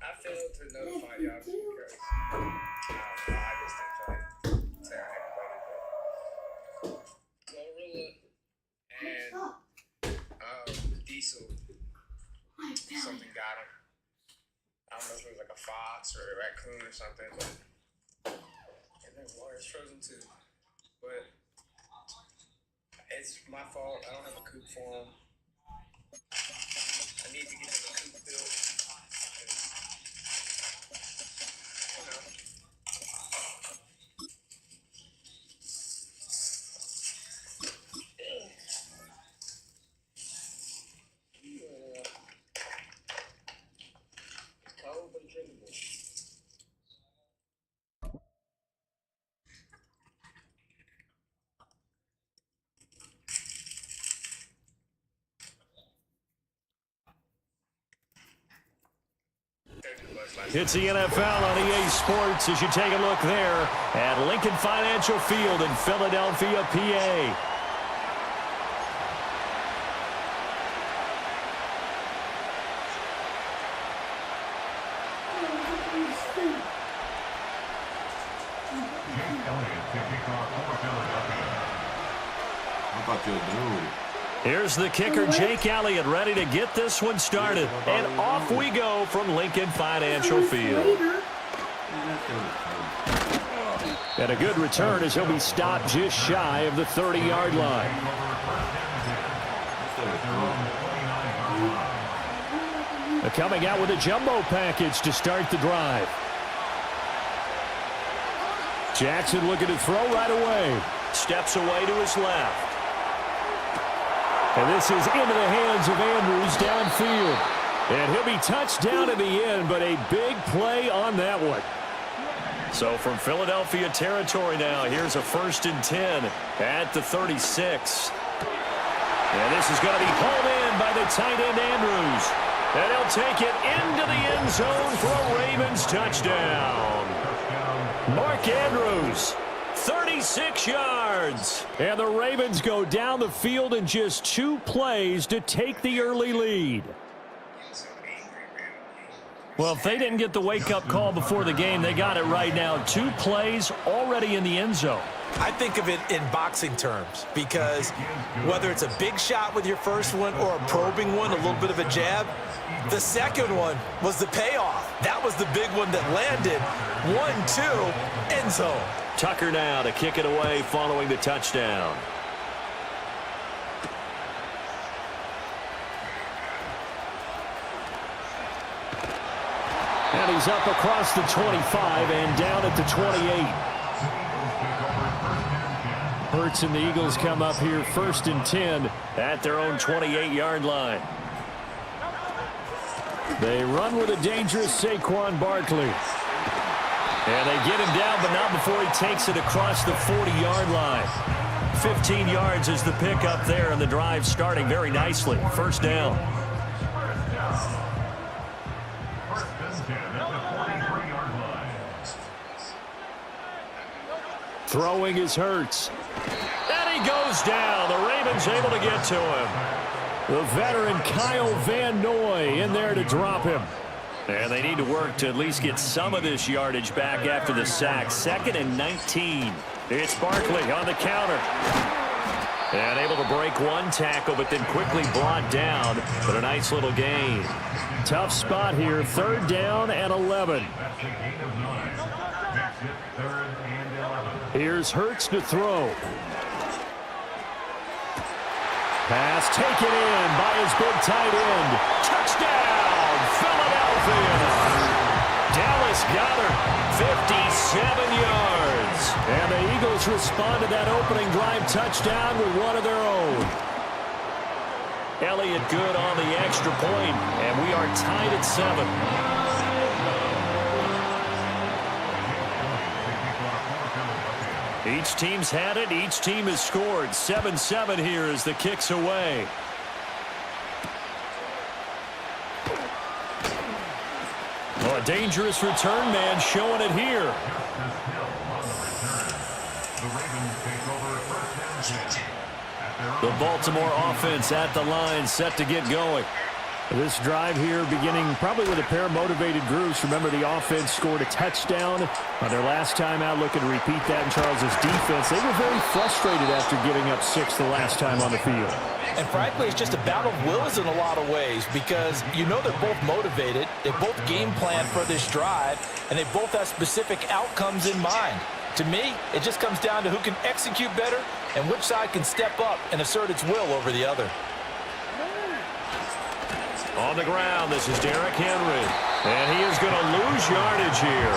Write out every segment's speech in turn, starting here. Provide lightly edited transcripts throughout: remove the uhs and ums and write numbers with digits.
I failed to notify y'all because I just didn't try to tell everybody. Glorilla and Diesel, something got him. I don't know if it was like a fox or a raccoon or something, but and their water's frozen too. But it's my fault. I don't have a coop for them. I need to get them a coop built. It's the NFL on EA Sports as you take a look there at Lincoln Financial Field in Philadelphia, PA. Here's the kicker, Jake Elliott, ready to get this one started. And off we go from Lincoln Financial Field. And a good return as he'll be stopped just shy of the 30-yard line. Coming out with a jumbo package to start the drive. Jackson looking to throw right away. Steps away to his left. And this is into the hands of Andrews downfield. And he'll be touched down in the end, but a big play on that one. So from Philadelphia territory now, here's a 1st and 10 at the 36. And this is going to be pulled in by the tight end Andrews. And he'll take it into the end zone for a Ravens touchdown. Mark Andrews. 36 yards. And the Ravens go down the field in just 2 plays to take the early lead. Well, if they didn't get the wake-up call before the game, they got it right now. 2 plays already in the end zone. I think of it in boxing terms because whether it's a big shot with your first one or a probing one, a little bit of a jab, the second one was the payoff. That was the big one that landed. 1-2, end zone. Tucker now to kick it away following the touchdown. And he's up across the 25 and down at the 28. Hurts and the Eagles come up here 1st and 10 at their own 28-yard line. They run with a dangerous Saquon Barkley. And they get him down, but not before he takes it across the 40-yard line. 15 yards is the pickup there, and the drive starting very nicely. 1st down. Throwing is Hurts. And he goes down. The Ravens able to get to him. The veteran Kyle Van Noy in there to drop him. And they need to work to at least get some of this yardage back after the sack. 2nd and 19. It's Barkley on the counter. And able to break one tackle, but then quickly brought down. But a nice little gain. Tough spot here. 3rd down and 11. Here's Hurts to throw. Pass taken in by his big tight end. Touchdown, Philadelphia. Dallas Goedert, 57 yards. And the Eagles respond to that opening drive touchdown with one of their own. Elliott good on the extra point, and we are tied at 7. Each team's had it. Each team has scored. 7-7 here as the kick's away. Oh, a dangerous return man showing it here. The Baltimore offense at the line, set to get going. This drive here beginning probably with a pair of motivated groups. Remember, the offense scored a touchdown on their last time out. Looking to repeat that in Charles's defense. They were very frustrated after giving up 6 the last time on the field. And frankly, it's just a battle of wills in a lot of ways because you know they're both motivated. They both game plan for this drive, and they both have specific outcomes in mind. To me, it just comes down to who can execute better and which side can step up and assert its will over the other. On the ground, this is Derrick Henry. And he is going to lose yardage here.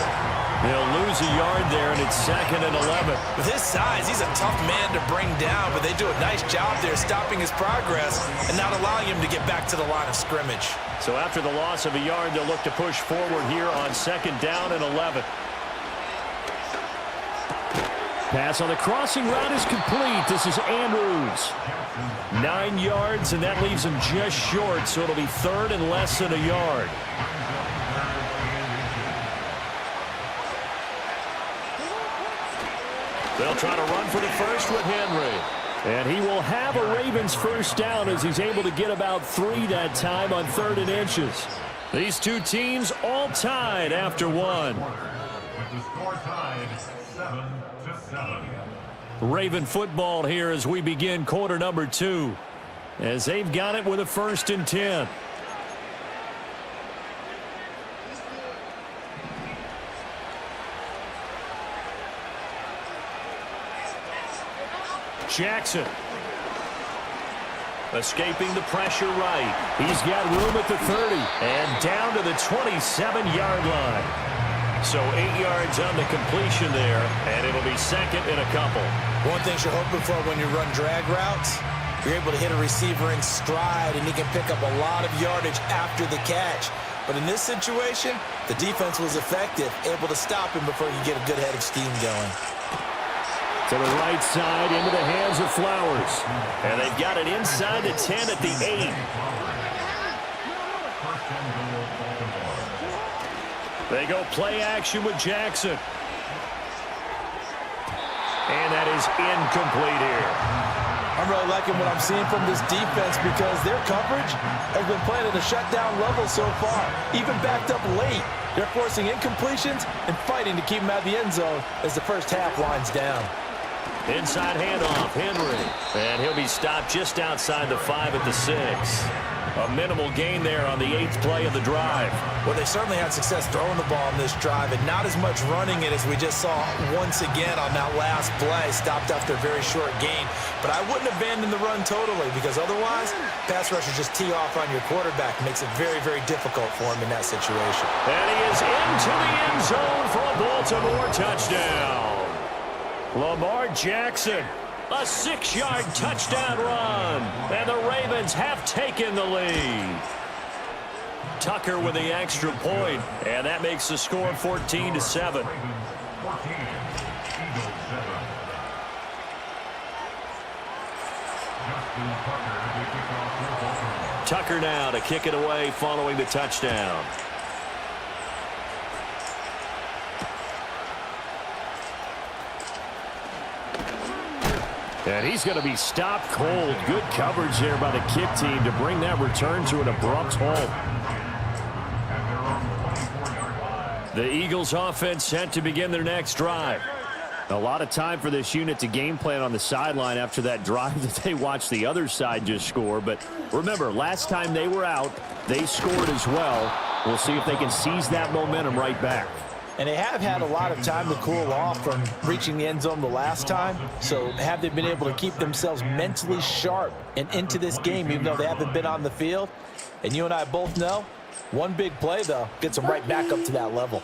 He'll lose a yard there, and it's 2nd and 11. With his size, he's a tough man to bring down, but they do a nice job there stopping his progress and not allowing him to get back to the line of scrimmage. So after the loss of a yard, they'll look to push forward here on 2nd down and 11. Pass on the crossing route is complete. This is Andrews. 9 yards, and that leaves him just short, so it'll be 3rd and less than a yard. They'll try to run for the first with Henry. And he will have a Ravens first down as he's able to get about 3 that time on 3rd and inches. These two teams all tied after 1. With the score tied 7-7. Raven football here as we begin quarter number 2. As they've got it with a 1st and 10. Jackson. Escaping the pressure right. He's got room at the 30. And down to the 27-yard line. So 8 yards on the completion there, and it'll be 2nd and a couple. One thing you're hoping for when you run drag routes, you're able to hit a receiver in stride, and he can pick up a lot of yardage after the catch. But in this situation, the defense was effective, able to stop him before you get a good head of steam going. To the right side, into the hands of Flowers. And they've got it inside the 10 at the 8. They go play action with Jackson. And that is incomplete here. I'm really liking what I'm seeing from this defense because their coverage has been playing at a shutdown level so far. Even backed up late, they're forcing incompletions and fighting to keep them out of the end zone as the first half winds down. Inside handoff, Henry. And he'll be stopped just outside the 5 at the 6. A minimal gain there on the 8th play of the drive. Well, they certainly had success throwing the ball on this drive and not as much running it as we just saw once again on that last play. Stopped after a very short gain. But I wouldn't abandon the run totally because otherwise, pass rushers just tee off on your quarterback. Makes it very, very difficult for him in that situation. And he is into the end zone for a Baltimore touchdown. Lamar Jackson. A 6-yard touchdown run. And the Ravens have taken the lead. Tucker with the extra point. And that makes the score 14-7. Tucker now to kick it away following the touchdown. And he's going to be stopped cold. Good coverage there by the kick team to bring that return to an abrupt halt. The Eagles offense set to begin their next drive. A lot of time for this unit to game plan on the sideline after that drive that they watched the other side just score. But remember, last time they were out, they scored as well. We'll see if they can seize that momentum right back. And they have had a lot of time to cool off from reaching the end zone the last time. So have they been able to keep themselves mentally sharp and into this game, even though they haven't been on the field? And you and I both know, one big play, though, gets them right back up to that level.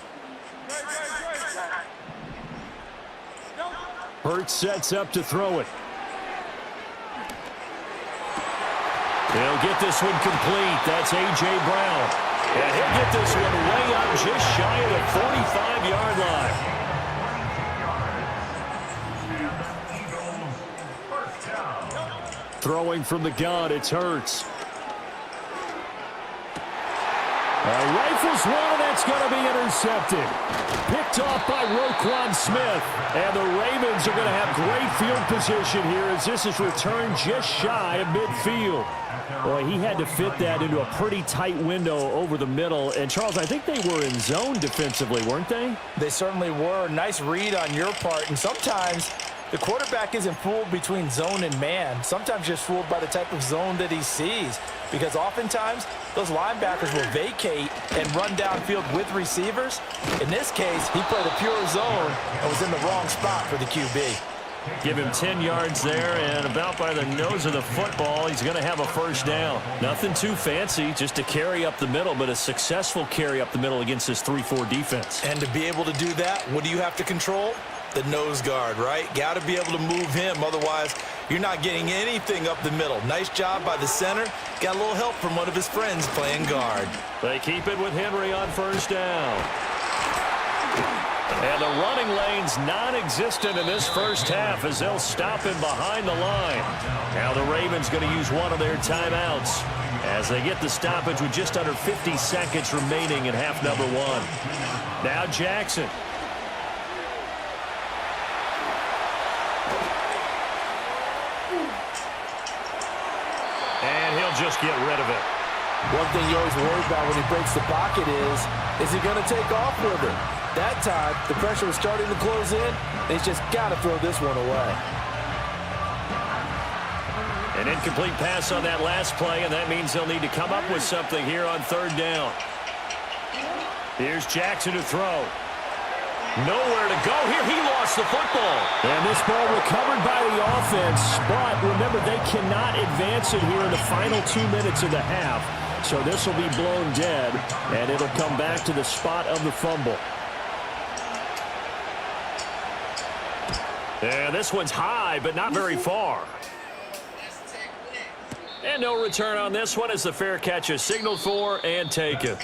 Hurts sets up to throw it. They'll get this one complete. That's A.J. Brown. And he'll get this one way up just shy of the 45-yard line. Throwing from the gun, it's Hurts. Rifles one, and that's going to be intercepted. Picked off by Roquan Smith. And the Ravens are going to have great field position here as this is returned just shy of midfield. Boy, he had to fit that into a pretty tight window over the middle. And, Charles, I think they were in zone defensively, weren't they? They certainly were. Nice read on your part. And sometimes the quarterback isn't fooled between zone and man. Sometimes just fooled by the type of zone that he sees. Because oftentimes, those linebackers will vacate and run downfield with receivers. In this case, he played a pure zone and was in the wrong spot for the QB. Give him 10 yards there, and about by the nose of the football, he's going to have a first down. Nothing too fancy, just a carry up the middle, but a successful carry up the middle against this 3-4 defense. And to be able to do that, what do you have to control? The nose guard, right? Got to be able to move him, otherwise you're not getting anything up the middle. Nice job by the center. Got a little help from one of his friends playing guard. They keep it with Henry on first down. And the running lane's non-existent in this first half as they'll stop him behind the line. Now the Ravens going to use one of their timeouts as they get the stoppage with just under 50 seconds remaining in half number one. Now Jackson. And he'll just get rid of it. One thing you always worry about when he breaks the pocket is he going to take off with it? That time, the pressure was starting to close in, and he's just got to throw this one away. An incomplete pass on that last play, and that means they'll need to come up with something here on third down. Here's Jackson to throw. Nowhere to go here. He lost the football. And this ball recovered by the offense, but remember, they cannot advance it here in the final 2 minutes of the half. So this will be blown dead, and it'll come back to the spot of the fumble. And this one's high, but not very far. And no return on this one as the fair catch is signaled for and taken.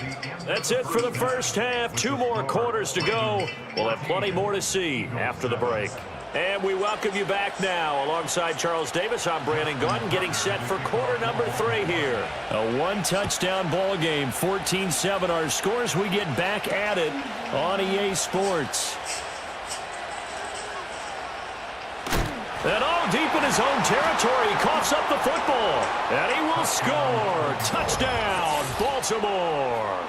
That's it for the first half. 2 more quarters to go. We'll have plenty more to see after the break. And we welcome you back now. Alongside Charles Davis, I'm Brandon Gaudin, getting set for quarter number 3 here. A one-touchdown ball game, 14-7 our scores. We get back at it on EA Sports. And all deep in his own territory, he coughs up the football. And he will score. Touchdown, Baltimore.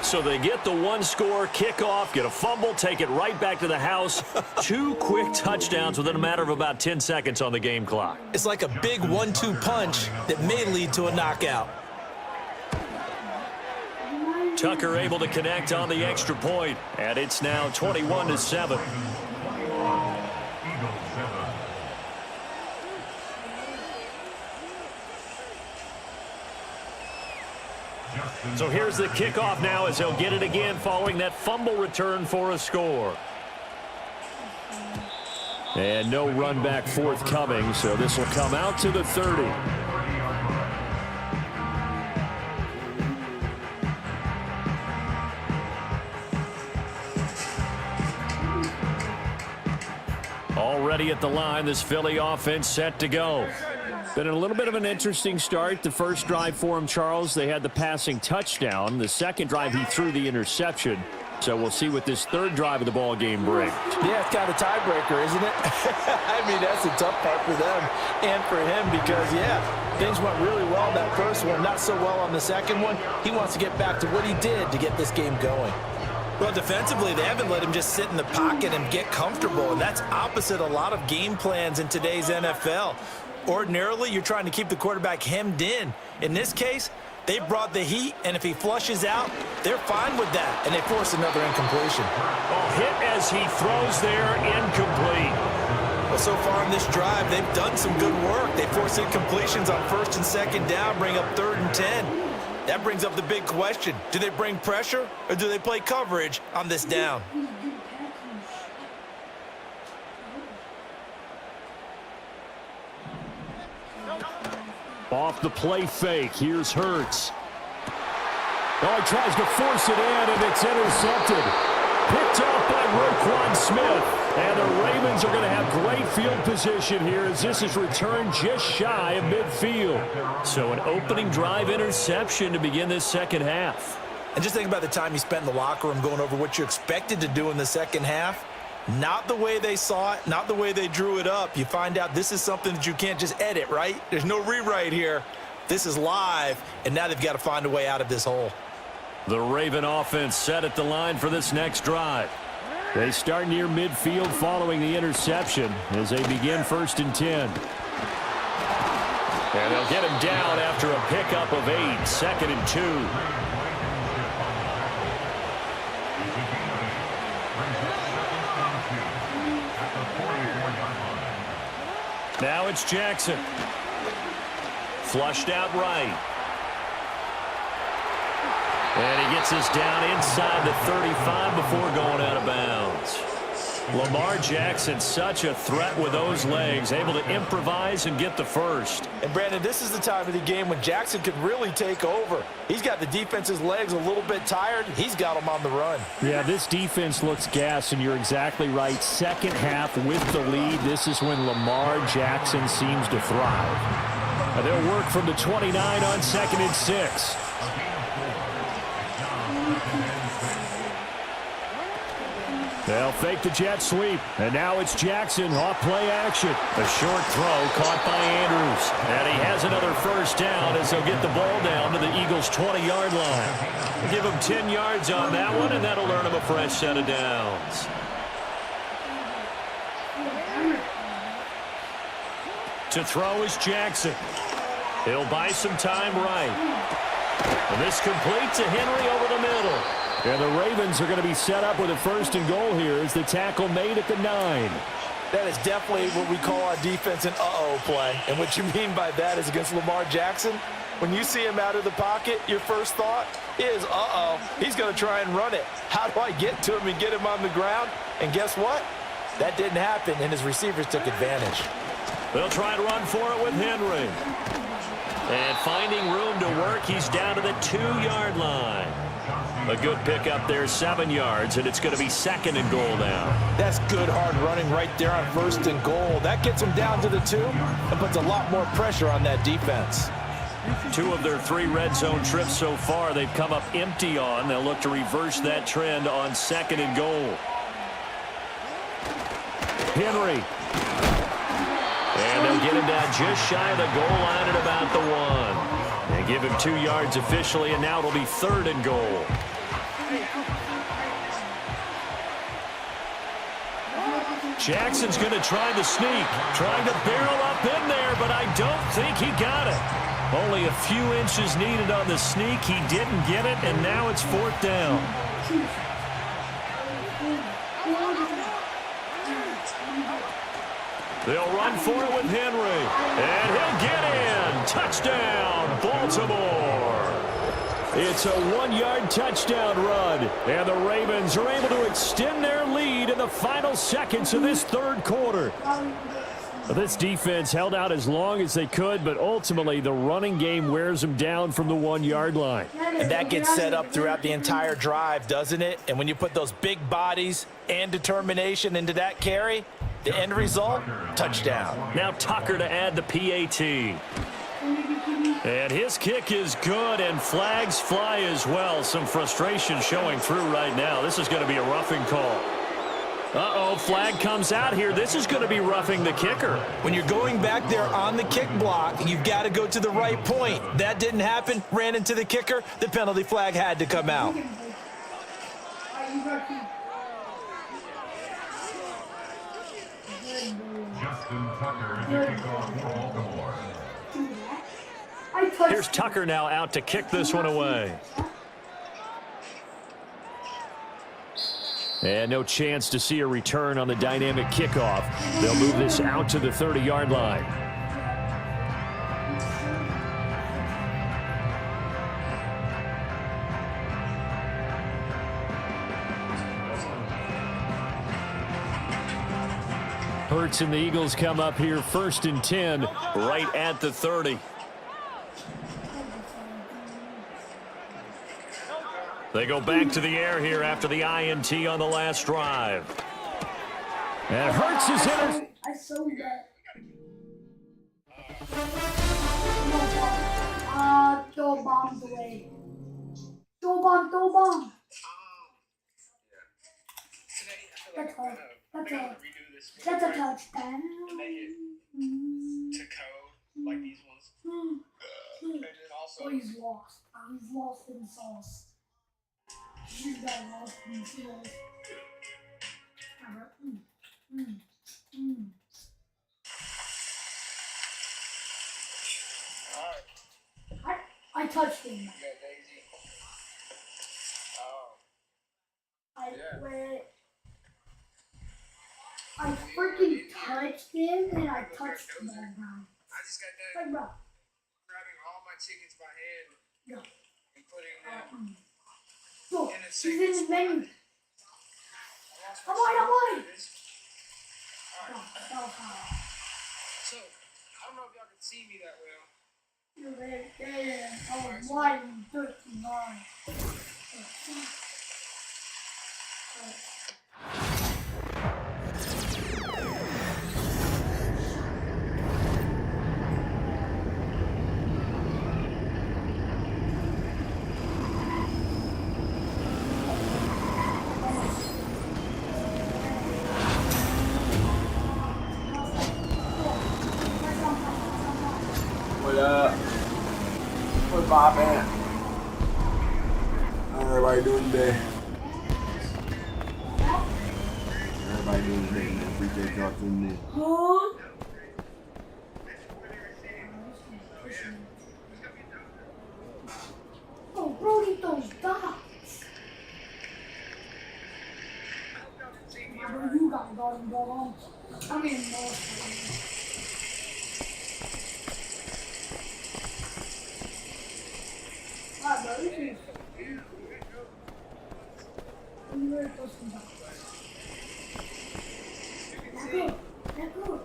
So they get the one-score kickoff, get a fumble, take it right back to the house. 2 quick touchdowns within a matter of about 10 seconds on the game clock. It's like a big 1-2 punch that may lead to a knockout. Tucker able to connect on the extra point, and it's now 21-7. So here's the kickoff now as they'll get it again following that fumble return for a score. And no run back forthcoming, so this will come out to the 30. Already at the line, this Philly offense set to go. Been a little bit of an interesting start. The first drive for him, Charles, they had the passing touchdown. The second drive, he threw the interception. So we'll see what this third drive of the ball game brings. Yeah, it's kind of a tiebreaker, isn't it? I mean, that's the tough part for them and for him because, yeah, things went really well on that first one, not so well on the second one. He wants to get back to what he did to get this game going. Well, defensively, they haven't let him just sit in the pocket and get comfortable, and that's opposite a lot of game plans in today's NFL. Ordinarily, you're trying to keep the quarterback hemmed in. In this case, they brought the heat, and if he flushes out, they're fine with that, and they force another incompletion. Oh, hit as he throws there, incomplete. Well, so far in this drive, they've done some good work. They force incompletions on first and second down, bring up 3rd and 10. That brings up the big question. Do they bring pressure, or do they play coverage on this down? Off the play fake, here's Hurts. Oh, he tries to force it in, and it's intercepted. Picked off by Roquan Smith. And the Ravens are going to have great field position here as this is returned just shy of midfield. So an opening drive interception to begin this second half. And just think about the time you spent in the locker room going over what you expected to do in the second half. Not the way they saw it, not the way they drew it up. You find out this is something that you can't just edit, right? There's no rewrite here. This is live, and now they've got to find a way out of this hole. The Raven offense set at the line for this next drive. They start near midfield following the interception as they begin 1st and 10. And they'll get him down after a pickup of 8, 2nd and 2. Now it's Jackson. Flushed out right. And he gets us down inside the 35 before going out of bounds. Lamar Jackson, such a threat with those legs, able to improvise and get the first. And, Brandon, this is the time of the game when Jackson could really take over. He's got the defense's legs a little bit tired. He's got them on the run. Yeah, this defense looks gassed, and you're exactly right. Second half with the lead, this is when Lamar Jackson seems to thrive. And they'll work from the 29 on 2nd and 6. They'll fake the jet sweep, and now it's Jackson off play action. A short throw caught by Andrews, and he has another first down as they'll get the ball down to the Eagles' 20-yard line. Give him 10 yards on that one, and that'll earn him a fresh set of downs. To throw is Jackson. He'll buy some time right. And this complete to Henry over the middle. And the Ravens are going to be set up with a 1st and goal here as the tackle made at the 9. That is definitely what we call our defense an uh-oh play. And what you mean by that is against Lamar Jackson, when you see him out of the pocket, your first thought is, uh-oh, he's going to try and run it. How do I get to him and get him on the ground? And guess what? That didn't happen, and his receivers took advantage. They'll try and run for it with Henry. And finding room to work, he's down to the 2-yard line. A good pickup there, 7 yards, and it's going to be 2nd and goal now. That's good hard running right there on 1st and goal. That gets them down to the 2 and puts a lot more pressure on that defense. 2 of their 3 red zone trips so far they've come up empty on. They'll look to reverse that trend on 2nd and goal. Henry. And they'll get him down just shy of the goal line at about the 1. They give him 2 yards officially, and now it'll be 3rd and goal. Jackson's going to try the sneak, trying to barrel up in there, but I don't think he got it. Only a few inches needed on the sneak. He didn't get it, and now it's 4th down. They'll run for it with Henry, and he'll get in. Touchdown, Baltimore. It's a 1-yard touchdown run, and the Ravens are able to extend their lead in the final seconds of this 3rd quarter. This defense held out as long as they could, but ultimately the running game wears them down from the 1-yard line. And that gets set up throughout the entire drive, doesn't it? And when you put those big bodies and determination into that carry, the end result, touchdown. Now Tucker to add the PAT. And his kick is good, and flags fly as well. Some frustration showing through right now. This is going to be a roughing call. Uh-oh, flag comes out here. This is going to be roughing the kicker. When you're going back there on the kick block, you've got to go to the right point. That didn't happen. Ran into the kicker. The penalty flag had to come out. Justin Tucker is the kickoff for Baltimore. Here's Tucker now out to kick this one away. And no chance to see a return on the dynamic kickoff. They'll move this out to the 30-yard line. Hurts and the Eagles come up here 1st and 10, right at the 30. They go back to the air here after the INT on the last drive. And Hurts is in. I sold that. Throw bombs away. Throw bomb. Today, I feel That's like all. That's all. redo this That's a touchdown. to code like these ones. And then also, Oh, he's lost. He's lost in sauce. He's got lost in sauce. alright, I touched him. you got Daisy. Oh, I Yeah. went. I freaking touched him and I touched the ball down. I just got done Like, bro. grabbing all my chickens by hand Go. and putting them Go. in a He's single in his spot. menu. I'm on. Go. So, I don't know if y'all can see me that well. You're right there. Oh, why you 39? What up? What Bob at? How everybody doing today? Everybody doing today, man. Appreciate y'all tuning in. Huh? Oh, Brody, those dots. Bro, you gotta go and go home. I'm in North. Alright, bro, this is. I'm gonna put some dots. Let go.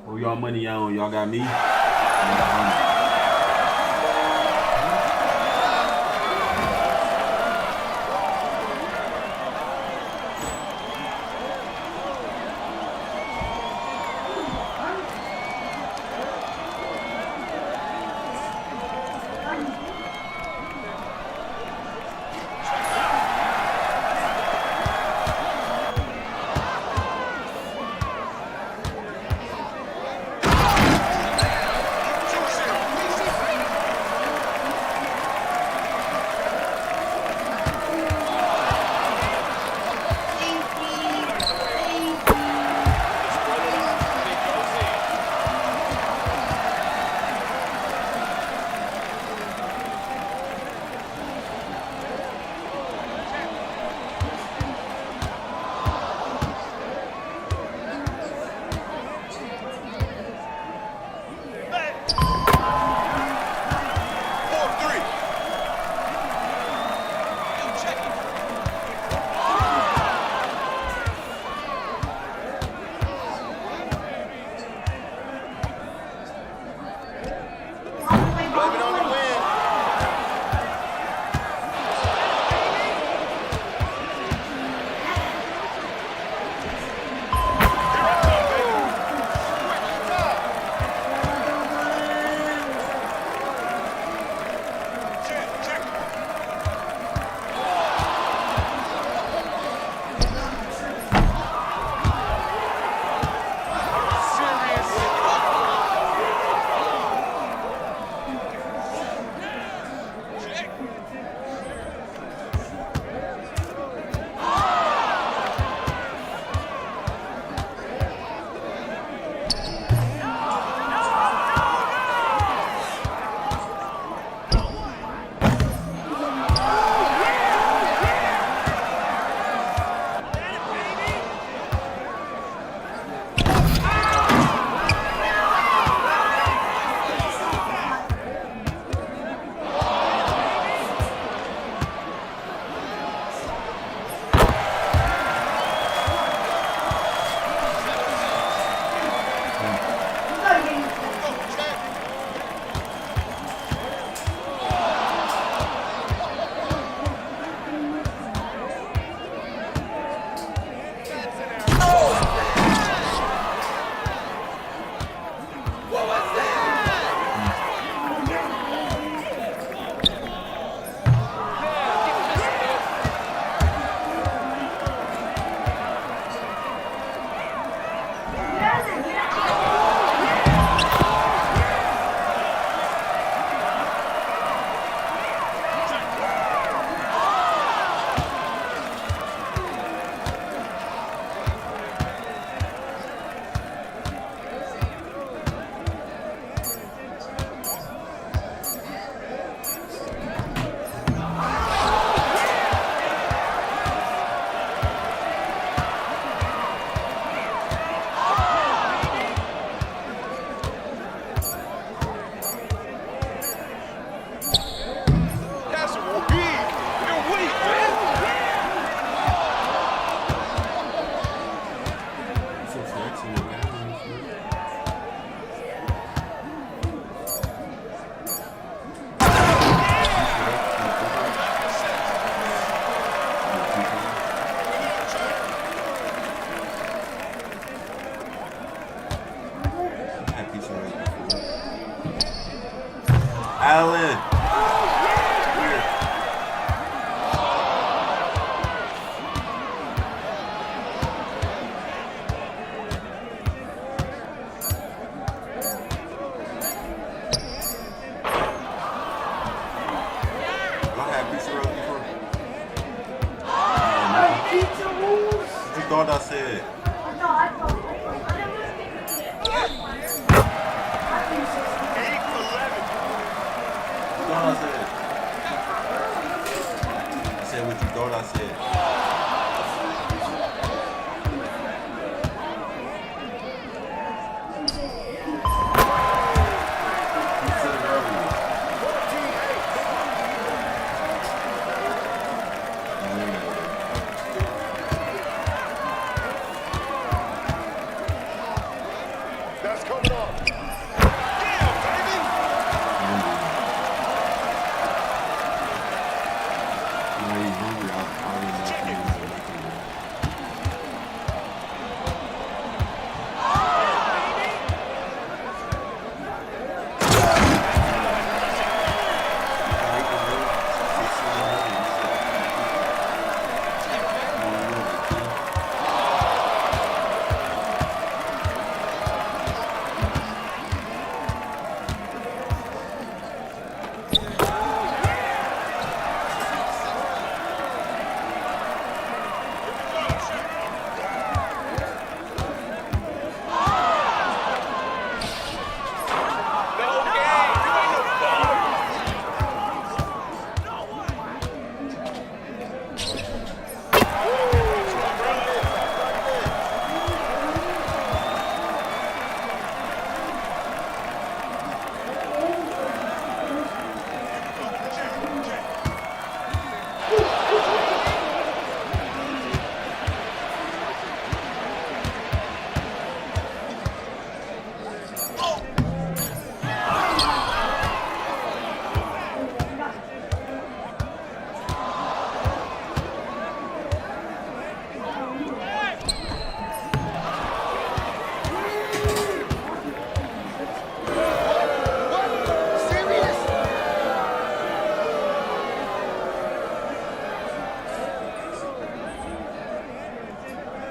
Who y'all money on? Y'all got me? Allen. Pizza rules. What you thought I said? I think so. What you thought I said? I said what you thought I said. You said it earlier. That's coming up.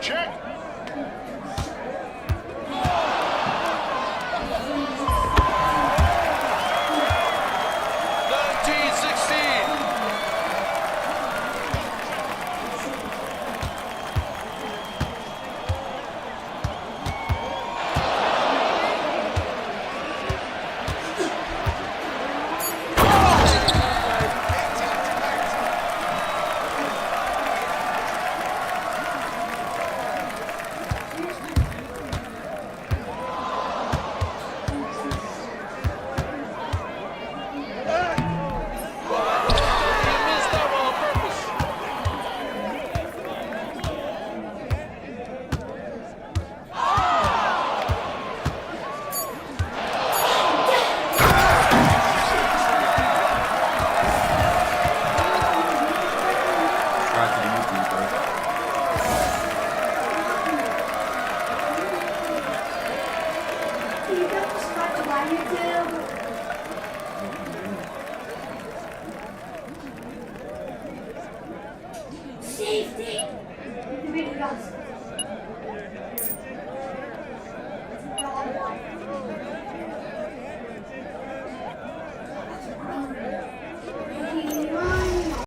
Check. You got to subscribe to my YouTube. Safety. The video guys.